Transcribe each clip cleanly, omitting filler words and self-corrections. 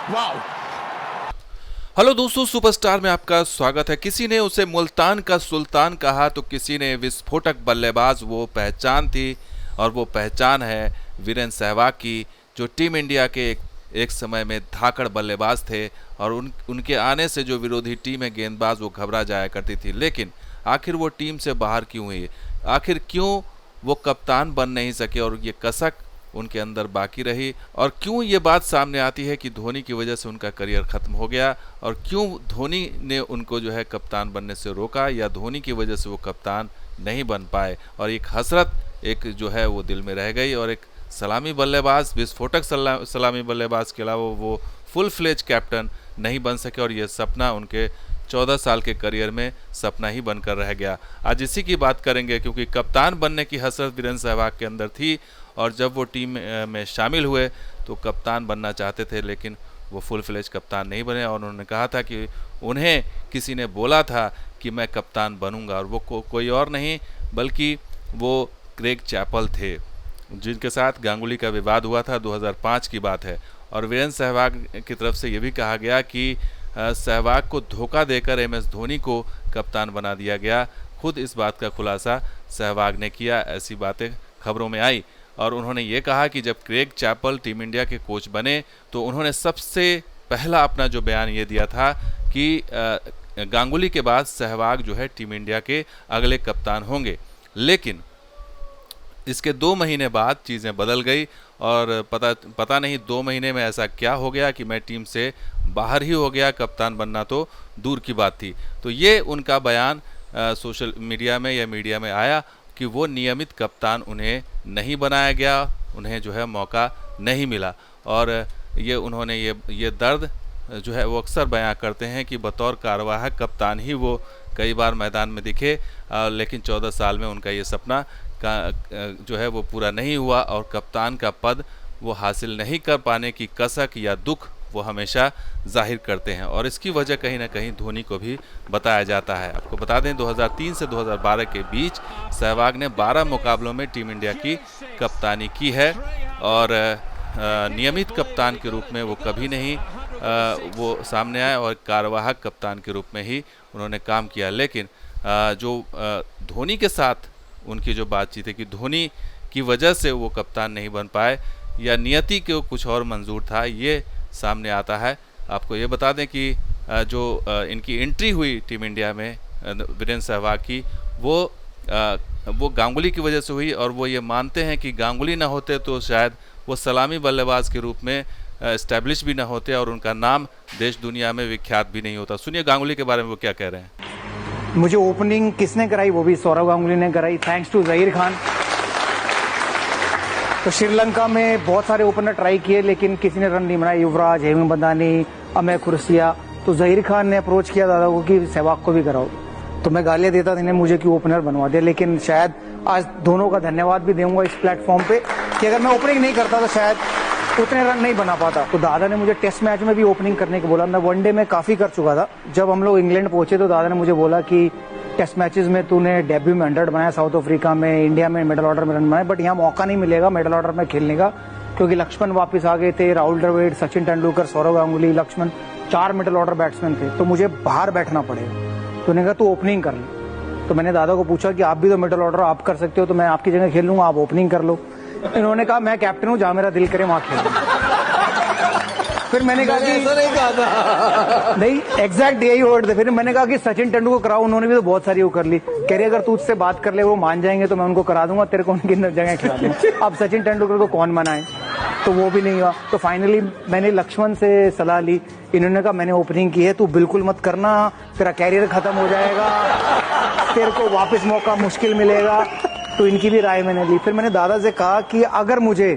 वाह। हेलो दोस्तों, सुपरस्टार में आपका स्वागत है। किसी ने उसे मुल्तान का सुल्तान कहा तो किसी ने विस्फोटक बल्लेबाज। वो पहचान थी और वो पहचान है वीरेंद्र सहवाग की, जो टीम इंडिया के एक समय में धाकड़ बल्लेबाज थे और उनके आने से जो विरोधी टीम है गेंदबाज वो घबरा जाया करती थी। लेकिन आखिर वो टीम से बाहर क्यों हुई, आखिर क्यों वो कप्तान बन नहीं सके और ये कसक उनके अंदर बाकी रही, और क्यों ये बात सामने आती है कि धोनी की वजह से उनका करियर ख़त्म हो गया, और क्यों धोनी ने उनको जो है कप्तान बनने से रोका, या धोनी की वजह से वो कप्तान नहीं बन पाए। और एक हसरत एक जो है वो दिल में रह गई, और एक सलामी बल्लेबाज, विस्फोटक सलामी बल्लेबाज के अलावा वो फुल फ्लेज कैप्टन नहीं बन सके, और ये सपना उनके 14 साल के करियर में सपना ही बनकर रह गया। आज इसी की बात करेंगे, क्योंकि कप्तान बनने की हसरत वीरेंद्र सहवाग के अंदर थी, और जब वो टीम में शामिल हुए तो कप्तान बनना चाहते थे, लेकिन वो फुल फ्लेज कप्तान नहीं बने। और उन्होंने कहा था कि उन्हें किसी ने बोला था कि मैं कप्तान बनूंगा, और वो कोई और नहीं बल्कि वो क्रेग चैपल थे, जिनके साथ गांगुली का विवाद हुआ था। 2005 की बात है। और वीरेंद्र सहवाग की तरफ से ये भी कहा गया कि सहवाग को धोखा देकर MS धोनी को कप्तान बना दिया गया। खुद इस बात का खुलासा सहवाग ने किया, ऐसी बातें खबरों में आई। और उन्होंने ये कहा कि जब क्रेग चैपल टीम इंडिया के कोच बने तो उन्होंने सबसे पहला अपना जो बयान ये दिया था कि गांगुली के बाद सहवाग जो है टीम इंडिया के अगले कप्तान होंगे। लेकिन इसके 2 महीने बाद चीज़ें बदल गई, और पता नहीं 2 महीने में ऐसा क्या हो गया कि मैं टीम से बाहर ही हो गया, कप्तान बनना तो दूर की बात थी। तो ये उनका बयान सोशल मीडिया में या मीडिया में आया कि वो नियमित कप्तान उन्हें नहीं बनाया गया, उन्हें जो है मौका नहीं मिला। और ये उन्होंने ये दर्द जो है वो अक्सर बयां करते हैं कि बतौर कार्यवाहक कप्तान ही वो कई बार मैदान में दिखे, लेकिन 14 साल में उनका ये सपना जो है वो पूरा नहीं हुआ, और कप्तान का पद वो हासिल नहीं कर पाने की कसक या दुख वो हमेशा जाहिर करते हैं। और इसकी वजह कहीं ना कहीं धोनी को भी बताया जाता है। आपको बता दें 2003 से 2012 के बीच सहवाग ने 12 मुकाबलों में टीम इंडिया की कप्तानी की है, और नियमित कप्तान के रूप में वो कभी नहीं वो सामने आए, और कार्यवाहक कप्तान के रूप में ही उन्होंने काम किया। लेकिन जो धोनी के साथ उनकी जो बातचीत है कि धोनी की वजह से वो कप्तान नहीं बन पाए, या नियति को कुछ और मंजूर था, ये सामने आता है। आपको ये बता दें कि जो इनकी एंट्री हुई टीम इंडिया में वीरेंद्र सहवाग की, वो गांगुली की वजह से हुई, और वो ये मानते हैं कि गांगुली ना होते तो शायद वो सलामी बल्लेबाज के रूप में इस्टेब्लिश भी ना होते, और उनका नाम देश दुनिया में विख्यात भी नहीं होता। सुनिए गांगुली के बारे में वो क्या कह रहे हैं। मुझे ओपनिंग किसने कराई, वो भी सौरव गांगुली ने कराई, थैंक्स टू जहीर खान। तो श्रीलंका में बहुत सारे ओपनर ट्राई किए, लेकिन किसी ने रन नहीं बनाया। युवराज, हेमंत बंदानी, अमय खुरसिया। तो जहीर खान ने अप्रोच किया दादा को कि सहवाग को भी कराओ, तो मैं गालियां देता था इन्हें, मुझे क्यों ओपनर बनवा दिया। लेकिन शायद आज दोनों का धन्यवाद भी दूंगा इस प्लेटफॉर्म पे कि अगर मैं ओपनिंग नहीं करता तो शायद उतने रन नहीं बना पाता। तो दादा ने मुझे टेस्ट मैच में भी ओपनिंग करने को बोला। मैं वनडे में काफी कर चुका था। जब हम लोग इंग्लैंड पहुंचे तो दादा ने मुझे बोला कि टेस्ट मैचेस में तूने डेब्यू में 100 बनाया, साउथ अफ्रीका में, इंडिया में मिडिल ऑर्डर में रन बनाए, बट यहाँ मौका नहीं मिलेगा मिडिल ऑर्डर में खेलने का, क्योंकि लक्ष्मण वापस आ गए थे, Rahul Dravid, Sachin Tendulkar, Saurav Ganguly, Laxman, 4 middle order batsman थे, तो मुझे बाहर बैठना पड़ेगा। तो उन्होंने कहा तू ओपनिंग कर ले। तो मैंने दादा को पूछा कि आप भी तो मिडिल ऑर्डर आप कर सकते हो, तो मैं आपकी जगह खेल लूंगा, आप ओपनिंग कर लो। इन्होंने कहा मैं कैप्टन हूँ, जहां मेरा दिल करे वहां खेलूंगा। फिर मैंने कहा कि ऐसा नहीं कहा था। नहीं, एग्जैक्ट यही वर्ड थे। फिर मैंने कहा कि सचिन तेंदुलकर कराओ, उन्होंने भी तो बहुत सारी वो कर ली। कह रही अगर तू उससे बात कर ले वो मान जाएंगे तो मैं उनको करा दूंगा, तेरे को उनकी जगह खिला दूंगा। अब सचिन तेंदुलकर को कौन मनाए, तो वो भी नहीं हुआ। तो फाइनली मैंने लक्ष्मण से सलाह ली, इन्होंने कहा मैंने ओपनिंग की है, तू बिल्कुल मत करना, तेरा कैरियर खत्म हो जाएगा, तेरे को वापस मौका मुश्किल मिलेगा। तो इनकी भी राय मैंने ली। फिर मैंने दादा से कहा कि अगर मुझे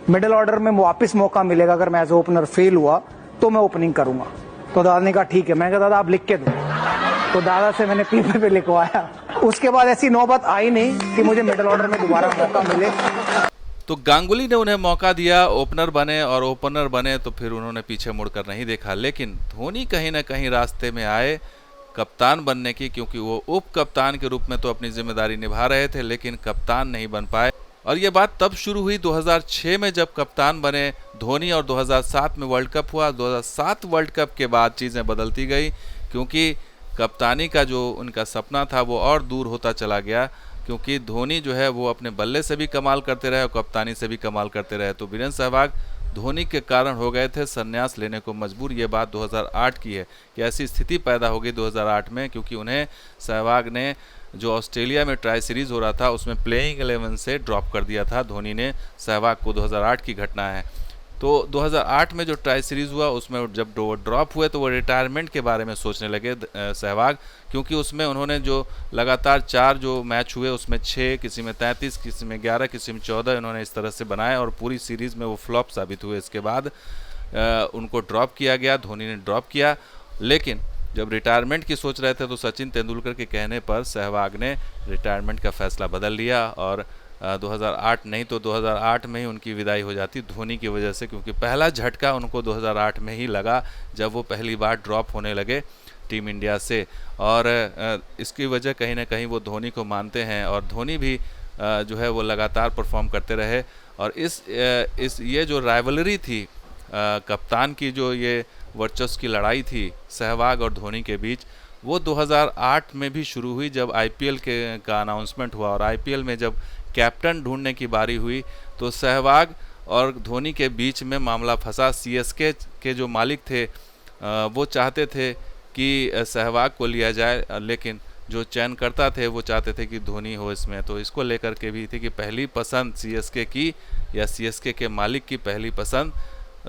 मिडिल ऑर्डर में वापस मौका मिलेगा, अगर मैं एज ओपनर फेल हुआ तो मैं ओपनिंग करूंगा। तो दादा ने कहा ठीक है। मैं कहा दादा आप लिख के दो। तो दादा से मैंने पेपर पे लिखवाया। उसके बाद ऐसी नौबत आई नहीं कि मुझे मिडिल ऑर्डर में दोबारा मौका मिले। तो गांगुली ने उन्हें मौका दिया, ओपनर बने, और ओपनर बने तो फिर उन्होंने पीछे मुड़कर नहीं देखा। लेकिन धोनी कहीं ना कहीं रास्ते में आए कप्तान बनने की, क्योंकि वो उप कप्तान के रूप में तो अपनी जिम्मेदारी निभा रहे थे, लेकिन कप्तान नहीं बन पाए। और ये बात तब शुरू हुई 2006 में जब कप्तान बने धोनी और 2007 में वर्ल्ड कप हुआ। 2007 वर्ल्ड कप के बाद चीज़ें बदलती गई, क्योंकि कप्तानी का जो उनका सपना था वो और दूर होता चला गया, क्योंकि धोनी जो है वो अपने बल्ले से भी कमाल करते रहे और कप्तानी से भी कमाल करते रहे। तो वीरेंद्र सहवाग धोनी के कारण हो गए थे संन्यास लेने को मजबूर। ये बात 2008 की है कि ऐसी स्थिति पैदा हो गई 2008 में, क्योंकि उन्हें सहवाग ने जो ऑस्ट्रेलिया में ट्राई सीरीज़ हो रहा था उसमें प्लेइंग 11 से ड्रॉप कर दिया था धोनी ने सहवाग को। 2008 की घटना है। तो 2008 में जो ट्राई सीरीज़ हुआ उसमें जब वो ड्रॉप हुए तो वो रिटायरमेंट के बारे में सोचने लगे सहवाग, क्योंकि उसमें उन्होंने जो लगातार 4 जो मैच हुए उसमें 6, किसी में 33, किसी में 11, किसी में 14 इन्होंने इस तरह से बनाए और पूरी सीरीज़ में वो फ्लॉप साबित हुए। इसके बाद उनको ड्रॉप किया गया, धोनी ने ड्रॉप किया। लेकिन जब रिटायरमेंट की सोच रहे थे तो सचिन तेंदुलकर के कहने पर सहवाग ने रिटायरमेंट का फैसला बदल लिया और 2008 नहीं तो 2008 में ही उनकी विदाई हो जाती धोनी की वजह से, क्योंकि पहला झटका उनको 2008 में ही लगा जब वो पहली बार ड्रॉप होने लगे टीम इंडिया से। और इसकी वजह कहीं ना कहीं वो धोनी को मानते हैं और धोनी भी जो है वो लगातार परफॉर्म करते रहे। और इस ये जो राइवलरी थी कप्तान की, जो ये वर्चस्व की लड़ाई थी सहवाग और धोनी के बीच, वो 2008 में भी शुरू हुई जब आईपीएल का अनाउंसमेंट हुआ। और आईपीएल में जब कैप्टन ढूंढने की बारी हुई तो सहवाग और धोनी के बीच में मामला फंसा। सीएसके के जो मालिक थे वो चाहते थे कि सहवाग को लिया जाए, लेकिन जो चयनकर्ता थे वो चाहते थे कि धोनी हो इसमें। तो इसको लेकर के भी थी कि पहली पसंद सीएसके की या सीएसके के मालिक की पहली पसंद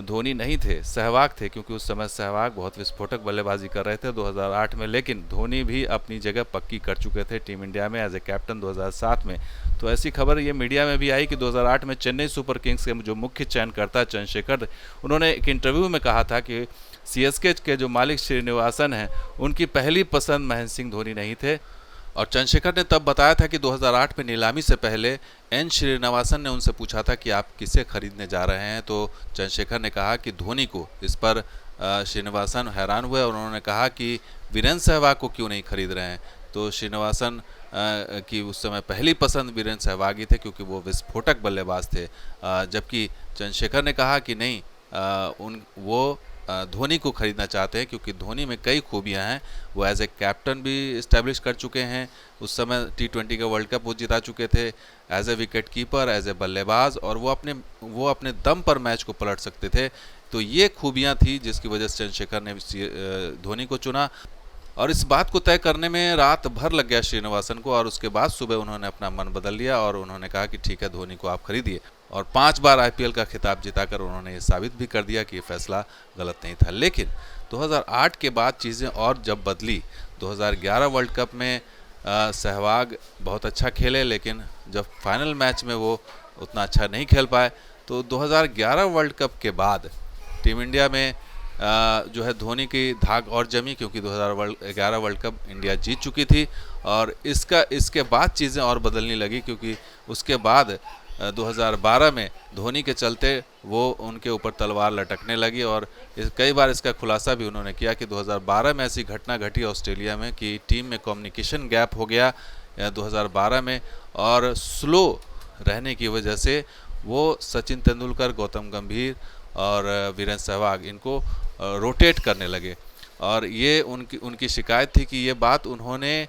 धोनी नहीं थे, सहवाग थे, क्योंकि उस समय सहवाग बहुत विस्फोटक बल्लेबाजी कर रहे थे 2008 में। लेकिन धोनी भी अपनी जगह पक्की कर चुके थे टीम इंडिया में एज ए कैप्टन 2007 में। तो ऐसी खबर ये मीडिया में भी आई कि 2008 में चेन्नई सुपर किंग्स के जो मुख्य चयनकर्ता चंद्रशेखर, उन्होंने एक इंटरव्यू में कहा था कि सीएसके के जो मालिक श्रीनिवासन हैं उनकी पहली पसंद महेंद्र सिंह धोनी नहीं थे। और चंद्रशेखर ने तब बताया था कि 2008 में नीलामी से पहले एन श्रीनिवासन ने उनसे पूछा था कि आप किसे खरीदने जा रहे हैं, तो चंद्रशेखर ने कहा कि धोनी को। इस पर श्रीनिवासन हैरान हुए और उन्होंने कहा कि वीरेंद्र सहवाग को क्यों नहीं खरीद रहे हैं। तो श्रीनिवासन की उस समय पहली पसंद वीरेंद्र सहवाग ही थे, क्योंकि वो विस्फोटक बल्लेबाज थे। जबकि चंद्रशेखर ने कहा कि नहीं, वो धोनी को खरीदना चाहते हैं, क्योंकि धोनी में कई खूबियां हैं। वो एज ए कैप्टन भी इस्टेब्लिश कर चुके हैं, उस समय T20 का वर्ल्ड कप वो जिता चुके थे, as a wicket keeper, as a बल्लेबाज, और वो अपने दम पर मैच को पलट सकते थे। तो ये खूबियां थी जिसकी वजह से चंद्रशेखर ने धोनी को चुना। और इस बात को तय करने में रात भर लग गया श्रीनिवासन को, और उसके बाद सुबह उन्होंने अपना मन बदल लिया और उन्होंने कहा कि ठीक है, धोनी को आप खरीदिए। और 5 बार आईपीएल का खिताब जिताकर उन्होंने ये साबित भी कर दिया कि ये फैसला गलत नहीं था। लेकिन 2008 के बाद चीज़ें और जब बदली, 2011 वर्ल्ड कप में सहवाग बहुत अच्छा खेले, लेकिन जब फाइनल मैच में वो उतना अच्छा नहीं खेल पाए, तो 2011 वर्ल्ड कप के बाद टीम इंडिया में जो है धोनी की धाक और जमी, क्योंकि 2011 वर्ल्ड कप इंडिया जीत चुकी थी। और इसके बाद चीज़ें और बदलने लगी, क्योंकि उसके बाद 2012 में धोनी के चलते वो उनके ऊपर तलवार लटकने लगी। और कई बार इसका खुलासा भी उन्होंने किया कि 2012 में ऐसी घटना घटी ऑस्ट्रेलिया में कि टीम में कम्युनिकेशन गैप हो गया 2012 में, और स्लो रहने की वजह से वो सचिन तेंदुलकर, गौतम गंभीर और वीरेंद्र सहवाग इनको रोटेट करने लगे। और ये उनकी शिकायत थी कि ये बात उन्होंने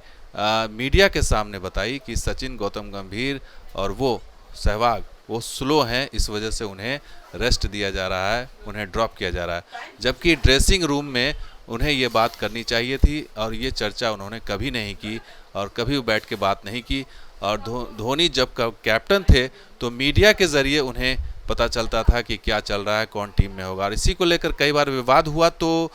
मीडिया के सामने बताई कि सचिन, गौतम गंभीर और वो सहवाग वो स्लो हैं, इस वजह से उन्हें रेस्ट दिया जा रहा है, उन्हें ड्रॉप किया जा रहा है। जबकि ड्रेसिंग रूम में उन्हें ये बात करनी चाहिए थी, और ये चर्चा उन्होंने कभी नहीं की और कभी बैठ के बात नहीं की। और धोनी जब कैप्टन थे तो मीडिया के ज़रिए उन्हें पता चलता था कि क्या चल रहा है, कौन टीम में होगा। और इसी को लेकर कई बार विवाद हुआ, तो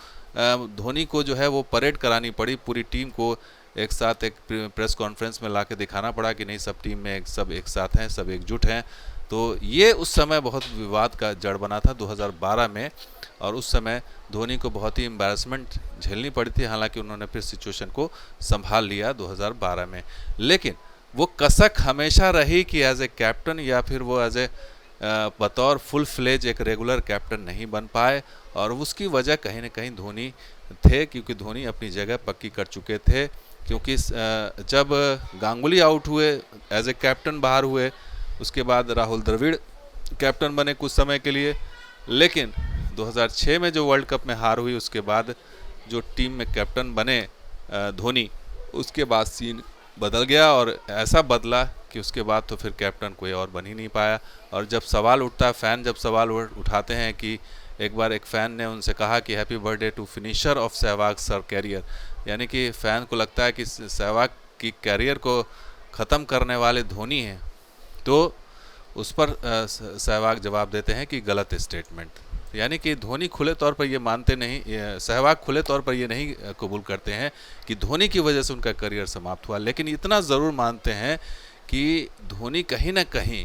धोनी को जो है वो परेड करानी पड़ी, पूरी टीम को एक साथ एक प्रेस कॉन्फ्रेंस में लाके दिखाना पड़ा कि नहीं, सब टीम में सब एक साथ हैं, सब एकजुट हैं। तो ये उस समय बहुत विवाद का जड़ बना था 2012 में, और उस समय धोनी को बहुत ही एम्बैरेसमेंट झेलनी पड़ी थी। हालांकि उन्होंने फिर सिचुएशन को संभाल लिया 2012 में, लेकिन वो कसक हमेशा रही कि एज ए कैप्टन या फिर वो एज ए बतौर फुल फ्लेज एक रेगुलर कैप्टन नहीं बन पाए। और उसकी वजह कहीं ना कहीं धोनी थे, क्योंकि धोनी अपनी जगह पक्की कर चुके थे। क्योंकि जब गांगुली आउट हुए, एज ए कैप्टन बाहर हुए, उसके बाद राहुल द्रविड़ कैप्टन बने कुछ समय के लिए, लेकिन 2006 में जो वर्ल्ड कप में हार हुई उसके बाद जो टीम में कैप्टन बने धोनी, उसके बाद सीन बदल गया और ऐसा बदला कि उसके बाद तो फिर कैप्टन कोई और बन ही नहीं पाया। और जब सवाल उठता है, फ़ैन जब सवाल उठाते हैं कि एक बार एक फ़ैन ने उनसे कहा कि happy birthday to finisher of Sehwag sir career, यानी कि फ़ैन को लगता है कि सहवाग की कैरियर को ख़त्म करने वाले धोनी हैं, तो उस पर सहवाग जवाब देते हैं कि गलत स्टेटमेंट। यानी कि धोनी खुले तौर पर ये मानते नहीं, सहवाग खुले तौर पर ये नहीं कबूल करते हैं कि धोनी की वजह से उनका करियर समाप्त हुआ, लेकिन इतना ज़रूर मानते हैं कि धोनी कहीं ना कहीं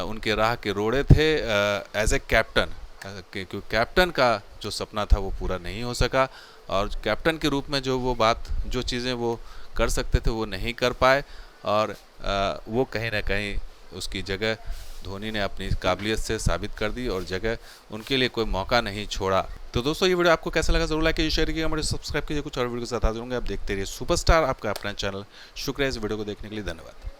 उनके राह के रोड़े थे एज ए कैप्टन, क्योंकि कैप्टन का जो सपना था वो पूरा नहीं हो सका और कैप्टन के रूप में जो वो बात, जो चीज़ें वो कर सकते थे वो नहीं कर पाए और वो कहीं ना कहीं उसकी जगह धोनी ने अपनी काबिलियत से साबित कर दी और जगह उनके लिए कोई मौका नहीं छोड़ा। तो दोस्तों ये वीडियो आपको कैसा लगा जरूर लाइक कीजिए, शेयर कीजिए, मुझे सब्सक्राइब कीजिए। कुछ और वीडियो के साथ हाजिर होंगे, आप देखते रहिए सुपरस्टार, आपका अपना चैनल। शुक्रिया इस वीडियो को देखने के लिए, धन्यवाद।